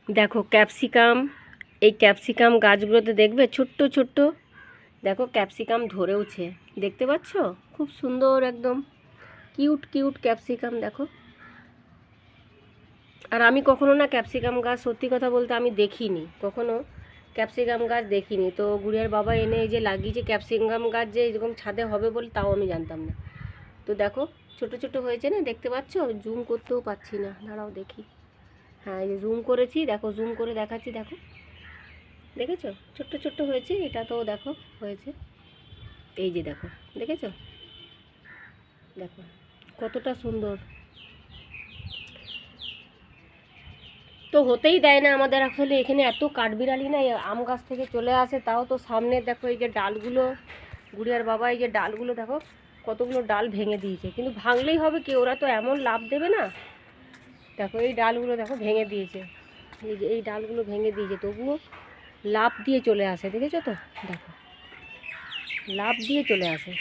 দেখো ক্যাপসিকাম, এই ক্যাপসিকাম গাছগুলোতে দেখবে ছোট্ট ছোট্ট, দেখো ক্যাপসিকাম ধরেওছে, দেখতে পাচ্ছ? খুব সুন্দর একদম কিউট কিউট ক্যাপসিকাম দেখো। আর আমি কখনো না ক্যাপসিকাম গাছ, সত্যি কথা বলতে আমি দেখিনি কখনো, ক্যাপসিকাম গাছ দেখিনি। তো গুড়িয়ার বাবা এনে এই যে লাগিয়েছে ক্যাপসিকাম গাছ, যে এরকম ছাদে হবে বলে তাও আমি জানতাম না। তো দেখো ছোট ছোট হয়েছে না, দেখতে পাচ্ছ? জুম করতেও পাচ্ছি না, দাঁড়াও দেখি। হ্যাঁ এই যে জুম করেছি, দেখো জুম করে দেখাচ্ছি, দেখো দেখেছো ছোট্ট ছোট্ট হয়েছে, এটা তো দেখো হয়েছে, এই যে দেখো, দেখেছো? দেখো কতটা সুন্দর। তো হতেই দেয় না আমাদের, আসলে এখানে এত কাঠবিড়ালি না, আম গাছ থেকে চলে আসে, তাও তো সামনে দেখো এই যে ডালগুলো, গুড়িয়ার বাবা এই যে ডালগুলো দেখো কতগুলো ডাল ভেঙে দিয়েছে, কিন্তু ভাঙলেই হবে কি, ওরা তো এমন লাভ দেবে না। দেখো এই ডালগুলো দেখো ভেঙে দিয়েছে, এই যে এই ডালগুলো ভেঙে দিয়েছে, তবুও লাভ দিয়ে চলে আসে, দেখেছো তো? দেখো লাভ দিয়ে চলে আসে।